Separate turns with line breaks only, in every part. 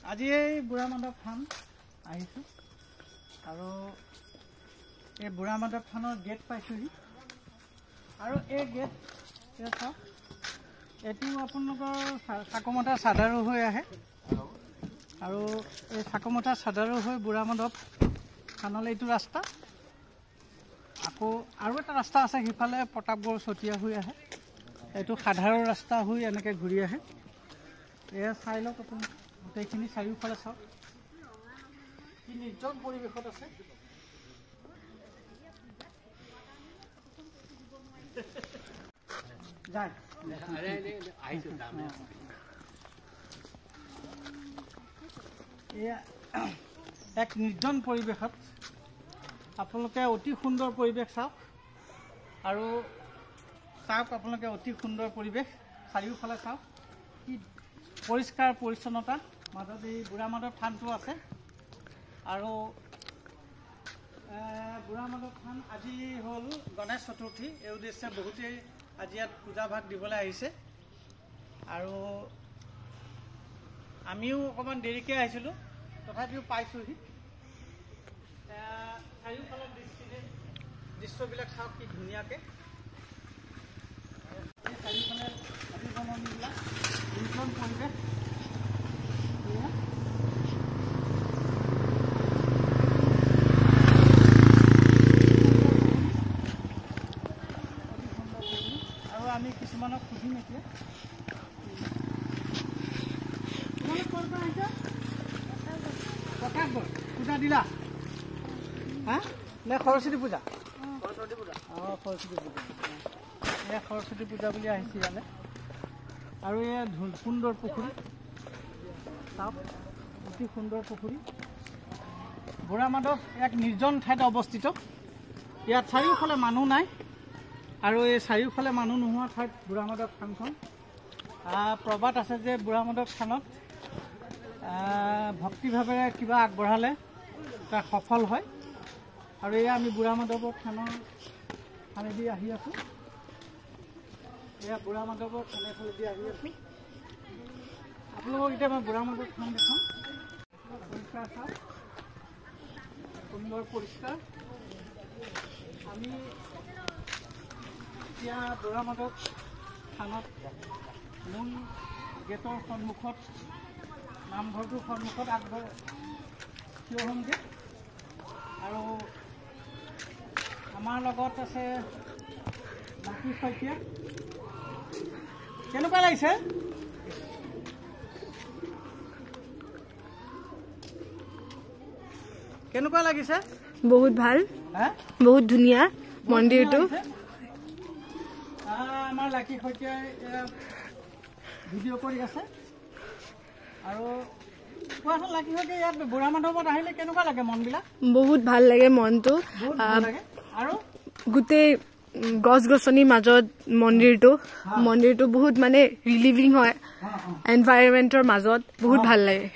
আজি এই বুঢ়া মাধৱ থান আহিছোঁ আৰু এই বুঢ়া মাধৱ থানৰ গেট পাইছোঁহি আৰু এই গেট চাওক এইটো আপোনালোকৰ চাকমতা চাদাৰু হৈ আহে আৰু এই চাকমতা চাদাৰু হৈ বুঢ়া মাধৱ থানলৈ এইটো ৰাস্তা আকৌ আৰু এটা ৰাস্তা আছে সিফালে প্ৰতাপগড় চতিয়া হৈ আহে এইটো সাধাৰণ ৰাস্তা হৈ এনেকৈ ঘূৰি আহে এয়া চাই লওক আপুনি গোটেইখিনি চাৰিওফালে চাওক কি নিৰ্জন পৰিৱেশত আছে যায় এয়া এক নিৰ্জন পৰিৱেশত আপোনালোকে অতি সুন্দৰ পৰিৱেশ চাওক আৰু চাওক আপোনালোকে অতি সুন্দৰ পৰিৱেশ চাৰিওফালে চাওক কি পৰিষ্কাৰ পৰিচ্ছন্নতা মাজত এই বুঢ়া মাধৱ থানটো আছে আৰু বুঢ়া মাধৱ থান আজি হ'ল গণেশ চতুৰ্থী এই উদ্দেশ্যে বহুতেই আজি ইয়াত পূজা ভাগ দিবলৈ আহিছে আৰু আমিও অকণমান দেৰিকৈ আহিছিলোঁ তথাপিও পাইছোঁহি চাৰিওফালৰ দৃশ্যবিলাক চাওক কি ধুনীয়াকৈ চাৰিওফালে হাবি-বননিবিলাক নিৰ্জন পৰিৱেশ আৰু আমি কিছুমানক সুধিম এতিয়া তোমালোক ক'ৰ পৰা আহিছা প্ৰতাপগড় পূজা দিলা হা নে সৰস্বতী পূজা সৰস্বতী পূজা অঁ সৰস্বতী পূজা এয়া সৰস্বতী পূজা বুলি আহিছে ইয়ালৈ আৰু এয়া সুন্দৰ পুখুৰী চাওক অতি সুন্দৰ পুখুৰী বুঢ়া মাধৱ এক নিৰ্জন ঠাইত অৱস্থিত ইয়াত চাৰিওফালে মানুহ নাই আৰু এই চাৰিওফালে মানুহ নোহোৱা ঠাইত বুঢ়া মাধৱ থানখন প্ৰবাদ আছে যে বুঢ়া মাধৱ থানত ভক্তিভাৱেৰে কিবা আগবঢ়ালে তাৰ সফল হয় আৰু এয়া আমি বুঢ়া মাধৱৰ থানেদি আহি আছোঁ এয়া বুঢ়া মাধৱৰ থানেফালেদি আহি আছোঁ আপোনালোকক এতিয়া মই বুঢ়া মাধৱ থান দেখাম পৰিষ্কাৰ চাওক সুন্দৰ পৰিষ্কাৰ আমি এতিয়া বুঢ়া মাধৱ থানত মূল গেটৰ সন্মুখত নামঘৰটোৰ সন্মুখত থিয় হ'মগৈ আৰু আমাৰ লগত আছে লাকী শইকীয়া কেনেকুৱা লাগিছে কেনেকুৱা লাগিছে
বহুত ভাল বহুত ধুনীয়া মন্দিৰটো
আমাৰ লাকী শইকীয়াই ভিডিঅ' কৰি আছে আৰু কোৱাচোন লাকী শইকীয়া ইয়াত বুঢ়া মাধৱত আহিলে কেনেকুৱা লাগে মনবিলাক
বহুত ভাল লাগে মনটো
আৰু
গোটেই গছ-গছনিৰ মাজত মন্দিৰটো বহুত মানে ৰিলিভিং হয় এনভাইৰনমেণ্টৰ মাজত বহুত ভাল লাগে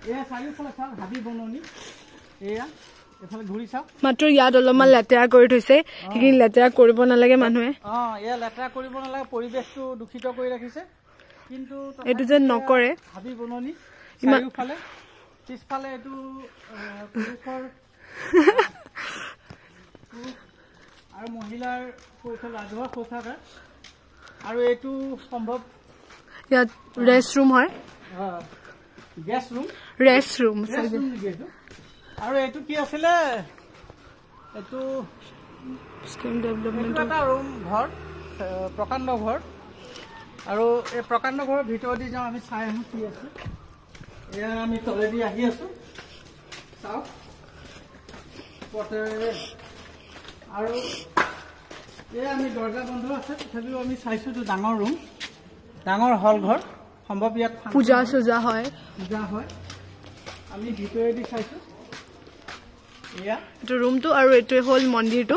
এয়া চাৰিওফালে চাওক হাবি-বননি এয়া এফালে ঘূৰি চাওক
মাত্ৰ ইয়াত অলপমান লেতেৰা কৰি থৈছে সেইখিনি লেতেৰা কৰিব নালাগে মানুহে
এয়া লেতেৰা কৰিব নালাগে পৰিৱেশটো দূষিত কৰি ৰাখিছে কিন্তু
এইটো যেন নকৰে
হাবি-বননি চাৰিওফালে পিছফালে এইটো পুৰুষৰ আৰু মহিলাৰ ৰাজহুৱা শৌচাগাৰ আৰু এইটো সম্ভৱ
ইয়াত ৰেষ্ট ৰুম হয় ৰেষ্ট ৰুম
আৰু এইটো কি আছিলে এইটো এটা ৰুম ঘৰ প্ৰকাণ্ড ঘৰ আৰু এই প্ৰকাণ্ড ঘৰৰ ভিতৰদি যাওঁ আমি চাই আহোঁ কি আছে এয়া আমি তলেদি আহি আছোঁ চাওক আৰু এয়া আমি দৰ্জা বন্ধ আছে তথাপিও আমি চাইছোঁ এইটো ডাঙৰ ৰুম ডাঙৰ হল ঘৰ সম্ভৱ ইয়াত
পূজা চূজা হয়
আমি ভিতৰেদি চাইছোঁ এয়া
এইটো ৰুমটো আৰু এইটোৱে হ'ল মন্দিৰটো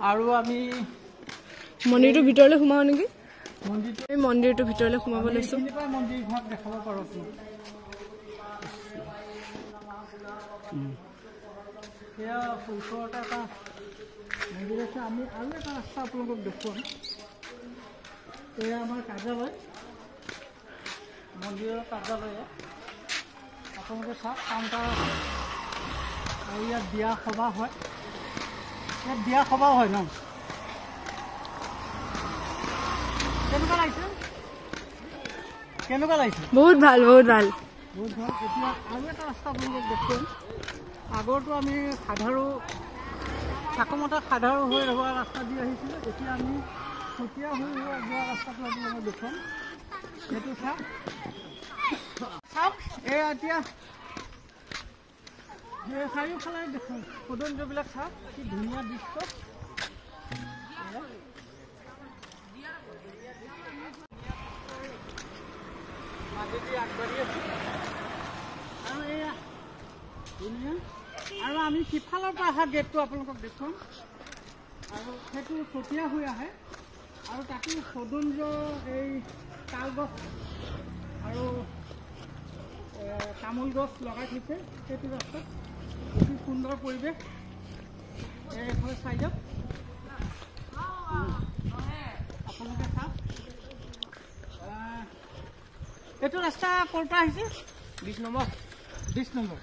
আৰু আমি
মন্দিৰটোৰ ভিতৰলৈ সোমাওঁ নেকি মন্দিৰটোৰ ভিতৰলৈ সোমাব লৈছোঁ
মন্দিৰ ভাগ দেখাব পাৰোঁ এয়া ওচৰতে এটা মন্দিৰ আছে। আমি আৰু এটা ৰাস্তা আপোনালোকক দেখুৱাম। এয়া আমাৰ কাৰ্যালয়, মন্দিৰৰ কাৰ্যালয়। আপোনালোকে চাওক, কাউণ্টাৰ আছে আৰু ইয়াত বিয়া সভা হয়। ইয়াত বিয়া সভাও হয় ন। কেনেকুৱা লাগিছে? কেনেকুৱা লাগিছে?
বহুত ভাল, বহুত ভাল,
বহুত ভাল। এতিয়া আৰু এটা ৰাস্তা আপোনালোকক দেখুৱাম। আগৰটো আমি চাকমতা সাধাৰু হৈ হোৱা ৰাস্তা দি আহিছিলোঁ। এতিয়া আমি চতিয়া হৈ যোৱা ৰাস্তাটো আপোনালোকক দেখুৱাম। সেইটো চাওক, এই এতিয়া চাৰিওফালে দেখোন সৌন্দৰ্যবিলাক চাওক, কি ধুনীয়া দৃশ্য। মাজেদি আগবাঢ়ি আছোঁ আৰু এয়া ধুনীয়া। আৰু আমি সিফালৰ পৰা অহা গেটটো আপোনালোকক দেখুৱাম। আৰু সেইটো চতিয়া হৈ আহে আৰু তাতো সৌন্দৰ্য, এই তাল গছ আৰু তামোল গছ লগাই থৈছে। সেইটো ৰাস্তাত অতি সুন্দৰ পৰিৱেশ। এইফালে চাই যাওক, আপোনালোকে চাওক। এইটো ৰাস্তা ক'ৰ পৰা আহিছে? 20 নম্বৰ। 20 নম্বৰ,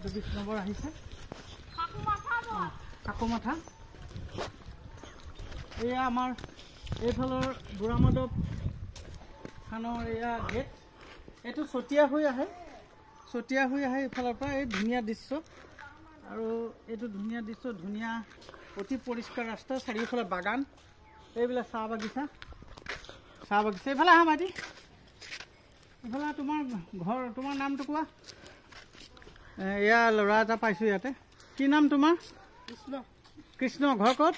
20 নম্বৰ আহিছে কাকমাথা। এয়া আমাৰ এইফালৰ বুঢ়ামাধৱ থানৰ এয়া গেট। এইটো চতিয়া হৈ আহে, চতিয়া হৈ আহে এইফালৰ পৰা। এই ধুনীয়া দৃশ্য আৰু এইটো ধুনীয়া দৃশ্য, ধুনীয়া অতি পৰিষ্কাৰ ৰাস্তা, চাৰিওফালে বাগান, এইবিলাক চাহ বাগিচা। এইফালে আহা ভাইটি, এইফালে তোমাৰ ঘৰ, তোমাৰ নামটো কোৱা। এয়া ল'ৰা এটা পাইছোঁ ইয়াতে। কি নাম তোমাৰ? কৃষ্ণ। কৃষ্ণ, ঘৰ ক'ত?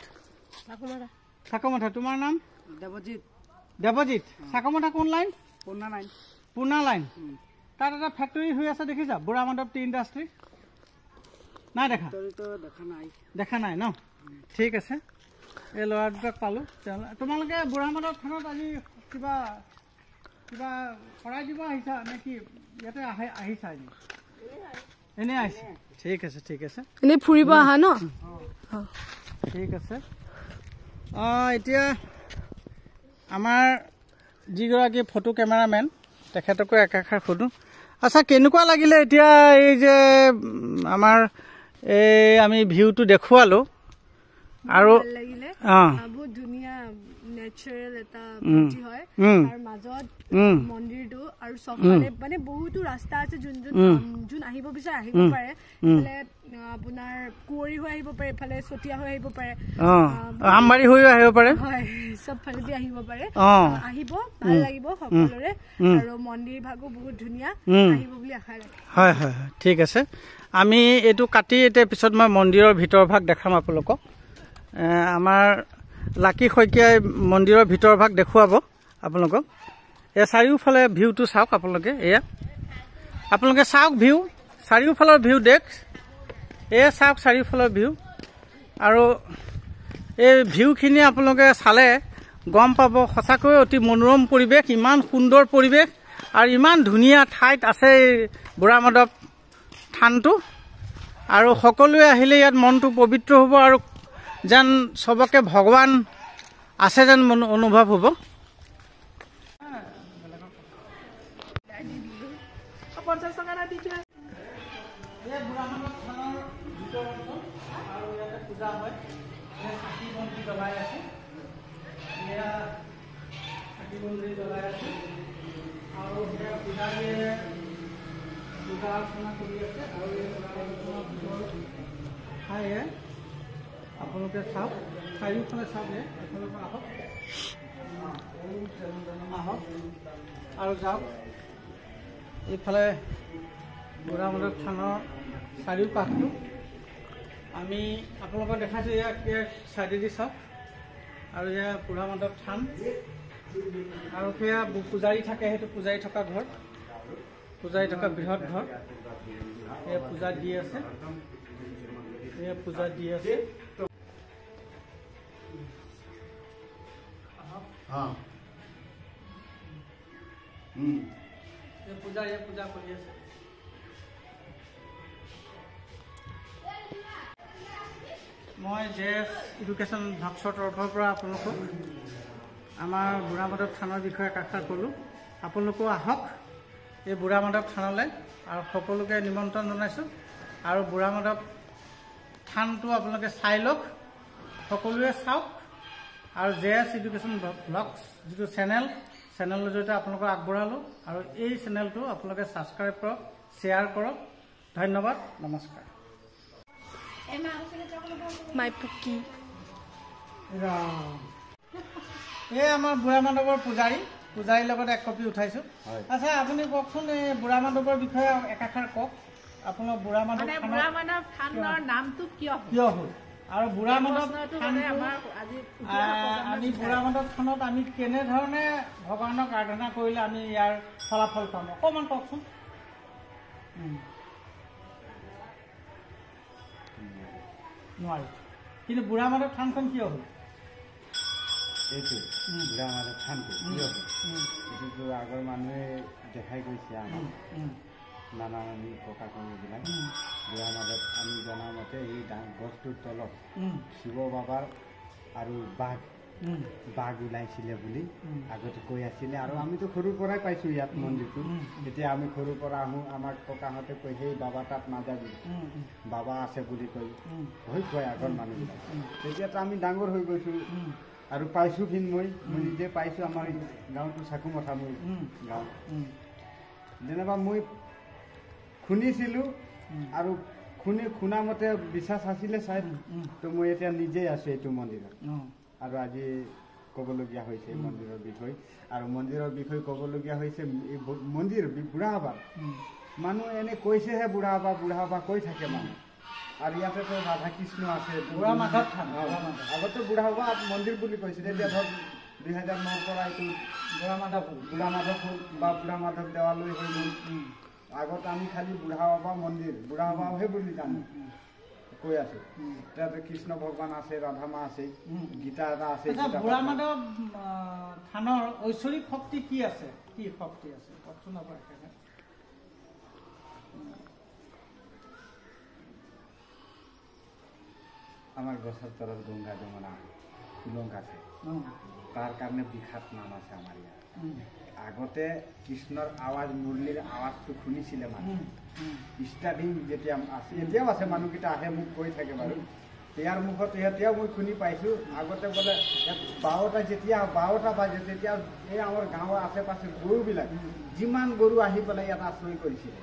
চাকমাথা। চাকমাথা। তোমাৰ নাম? দেৱজিৎ। দেৱজিৎ, চাকমাথা কোন লাইন? পুৰণা লাইন। পুৰণা লাইন। তাত এটা ফেক্টৰী হৈ আছে দেখিছা, বুঢ়ামাধৱ টি ইণ্ডাষ্ট্ৰী? নাই দেখা? দেখা নাই ন? ঠিক আছে। এই ল'ৰা দুটাক পালোঁ। তোমালোকে বুঢ়ামাধৱ থানত আজি কিবা কিবা শৰাই দিব আহিছা নে কি? ইয়াতে আহিছা এনেই আহিছে? ঠিক আছে, ঠিক আছে।
এনেই ফুৰিব আহা ন?
ঠিক আছে। এতিয়া আমাৰ যিগৰাকী ফটো কেমেৰামেন, তেখেতকো একাষাৰ সোধোঁ। আচ্ছা, কেনেকুৱা লাগিলে এতিয়া এই যে আমাৰ এই আমি ভিউটো দেখুৱালোঁ? আৰু
বহুত ধুনীয়া নেচাৰেল এটা বিউটি হয়। আৰু মাজত মন্দিৰটো আৰু চবফালে মানে বহুতো ৰাস্তা আছে, যোন আহিব বিচাৰে আহিব পাৰে। এইফালে আপোনাৰ কুঁৱৰী হৈ আহিব পাৰে, এইফালে চতিয়া হৈ আহিব পাৰে,
আমবাৰী হৈও আহিব পাৰে।
হয়, চবফালেদি আহিব পাৰে। আহিব, ভাল লাগিব সকলোৰে। আৰু মন্দিৰ ভাগো বহুত ধুনীয়া, আহিব বুলি আশা ৰাখে।
হয় হয় হয়, ঠিক আছে। আমি এইটো কাটি এতিয়া পিছত মই মন্দিৰৰ ভিতৰ ভাগ দেখাম আপোনালোকক। আমাৰ লাকী শইকীয়াই মন্দিৰৰ ভিতৰ ভাগ দেখুৱাব আপোনালোকক। এয়া চাৰিওফালে ভিউটো চাওক আপোনালোকে। এয়া আপোনালোকে চাওক ভিউ, চাৰিওফালৰ ভিউ দেখ। এয়া চাওক চাৰিওফালৰ ভিউ। আৰু এই ভিউখিনি আপোনালোকে চালে গম পাব সঁচাকৈ অতি মনোৰম পৰিৱেশ, ইমান সুন্দৰ পৰিৱেশ আৰু ইমান ধুনীয়া ঠাইত আছে এই বুঢ়ামাধৱ থানটো। আৰু সকলোৱে আহিলে ইয়াত মনটো পবিত্ৰ হ'ব আৰু যেন চবকে ভগৱান আছে যেন অনুভৱ হ'ব। পূজা হয়, চাকি বন্তি জ্বলাই আছে, চাকি বন্তি জ্বলাই আছে আৰু পূজাৰীয়ে পূজা অৰ্চনা কৰি আছে। আৰু এই পূজা অৰ্চনাৰ ভিতৰ ঠাইয়ে আপোনালোকে চাওক, চাৰিওফালে চাওক। এফালৰ পৰা আহক, আহক আৰু যাওক। এইফালে বুঢ়ামাধৱ থানৰ চাৰিওপাশটো আমি আপোনালোকক দেখাইছোঁ। ইয়াক চাইডেদি চাওক। আৰু এয়া বুঢ়ামাধৱ থান আৰু সেয়া পূজাৰী থাকে, সেইটো পূজাৰী থকা ঘৰ, পূজাৰী থকা বৃহৎ ঘৰ। এয়া পূজা দি আছে, এয়া পূজা দি আছে। পূজা কৰি আছে। মই JS এডুকেশ্যন ভাক্সৰ তৰফৰ পৰা আপোনালোকক আমাৰ বুঢ়ামাধৱ থানৰ বিষয়ে একাষাৰ ক'লোঁ। আপোনালোকো আহক এই বুঢ়ামাধৱ থানলৈ আৰু সকলোকে নিমন্ত্ৰণ জনাইছোঁ। আৰু বুঢ়ামাধৱ থানটো আপোনালোকে চাই লওক, সকলোৱে চাওক। আৰু JS এডুকেশ্যন ব্লগছ যিটো চেনেলৰ জৰিয়তে আপোনালোকক আগবঢ়ালোঁ। আৰু এই চেনেলটো আপোনালোকে ছাবস্ক্ৰাইব কৰক, শ্বেয়াৰ কৰক। ধন্যবাদ, নমস্কাৰ।
মাই পুকি
এই আমাৰ বুঢ়ামাধৱৰ পূজাৰীৰ লগত এক কপি উঠাইছোঁ। আচ্ছা, আপুনি কওকচোন এই বুঢ়ামাধৱৰ বিষয়ে একাষাৰ কওক। আপোনাৰ বুঢ়ামাধৱ
থানৰ নামটো কিয়
হ'ল আৰু বুঢ়ামাধৱ আমি বুঢ়ামাধৱ থানত আমি কেনেধৰণে ভগৱানক আৰাধনা কৰিলে আমি ইয়াৰ ফলাফল পাম, অকণমান কওকচোন। নোৱাৰি, কিন্তু বুঢ়ামাধৱ থানখন কিয় হ'ল?
এইটো বুঢ়ামাধৱ থানটো কিয় হ'ল এইটোতো আগৰ মানুহে দেখাই গৈছে আমাক, নানা নানি ককা কমিবিলাক। বুঢ়ামাধৱ আমি জনামতে এই গছটোৰ তলত শিৱ বাবাৰ আৰু বাঘ ওলাইছিলে বুলি আগতে কৈ আছিলে। আৰু আমিতো সৰুৰ পৰাই পাইছোঁ ইয়াত মন্দিৰটো। যেতিয়া আমি সৰুৰ পৰা আহোঁ, আমাক ককাহঁতে কয় সেই বাবা তাত নাযাবি, বাবা আছে বুলি কয় আগৰ মানুহবিলাক। তেতিয়াতো আমি ডাঙৰ হৈ গৈছোঁ আৰু পাইছোঁ মই নিজে পাইছোঁ। আমাৰ গাঁৱটো চাকুমঠা মোৰ গাঁও। যেনিবা মই শুনিছিলোঁ আৰু শুনামতে বিশ্বাস আছিলে চাই, তো মই এতিয়া নিজেই আছোঁ এইটো মন্দিৰত। আৰু আজি ক'বলগীয়া হৈছে মন্দিৰৰ বিষয়ে। আৰু মন্দিৰৰ বিষয়ে ক'বলগীয়া হৈছে মন্দিৰ বুঢ়াবাবা। মানুহ এনে কৈছেহে বুঢ়াবাবা কৈ থাকে মানুহ। আৰু ইয়াতেতো ৰাধা কৃষ্ণ আছে,
বুঢ়ামাধৱ থান।
আগতে বুঢ়াবাবা মন্দিৰ বুলি কৈছিলে, এতিয়া ধৰক 2009 পৰা এইটো বুঢ়ামাধৱ হ'ল বা বুঢ়ামাধৱ দেৱালয় হৈ গ'ল। আগত আমি খালি বুঢ়াবাবা মন্দিৰ, বুঢ়াবাবাহে বুলি জানো কৈ আছো। তাতে কৃষ্ণ ভগৱান আছে, ৰাধা মা আছে, গীতা এটা আছে।
বুঢ়ামাধৱ থানৰ ঐশ্বৰিক শক্তি কি আছে, কি শক্তি আছে কওকচোন আপুনি।
আমাৰ গছৰ তলত গংগা যমুনা কুলং আছে, তাৰ কাৰণে বিখ্যাত নাম আছে আমাৰ ইয়াত। আগতে কৃষ্ণৰ আৱাজ, মুৰলীৰ আৱাজটো শুনিছিলে মানুহ। ষ্টাৰ্টিং যেতিয়া আছে, এতিয়াও আছে, মানুহকেইটা আহে মোক কৈ থাকে বাৰু। ইয়াৰ মুখত এতিয়াও মই শুনি পাইছোঁ। আগতে বোলে 12টা বাজে, তেতিয়া এই আমাৰ গাঁৱৰ আশে পাশে গৰুবিলাক যিমান গৰু আহি পেলাই ইয়াত আশ্ৰয় কৰিছিলে,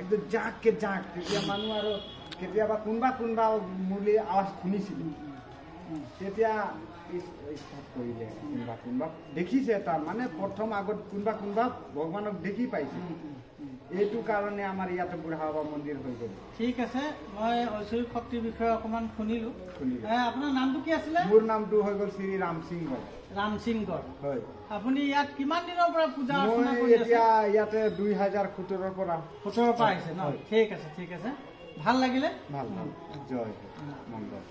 একদম জাককে জাক। তেতিয়া মানুহ আৰু কেতিয়াবা কোনোবা মুৰলীৰ আৱাজ শুনিছিলোঁ, তেতিয়া ষ্টাৰ্ট কৰিলে কোনোবা দেখিছে। তাৰ মানে প্ৰথম আগত কোনোবা ভগৱানক দেখি পাইছে। এইটো কাৰণে আমাৰ ইয়াতে বুঢ়াবাবা মন্দিৰ হৈ গ'ল।
ঠিক আছে, মই ঐশ্বৰিক শক্তিৰ বিষয়ে অকণমান শুনিলোঁ। আপোনাৰ নামটো কি আছিলে?
মোৰ নামটো হৈ গ'ল শ্ৰী ৰাম সিং গড়। হয়। আপুনি ইয়াত কিমান দিনৰ পৰা পূজা অৰ্চনা কৰি আছে? এতিয়া ইয়াতে 2017 পৰা
আহিছে ন? ঠিক আছে, ভাল লাগিলে।
ভাল জয় মংগল।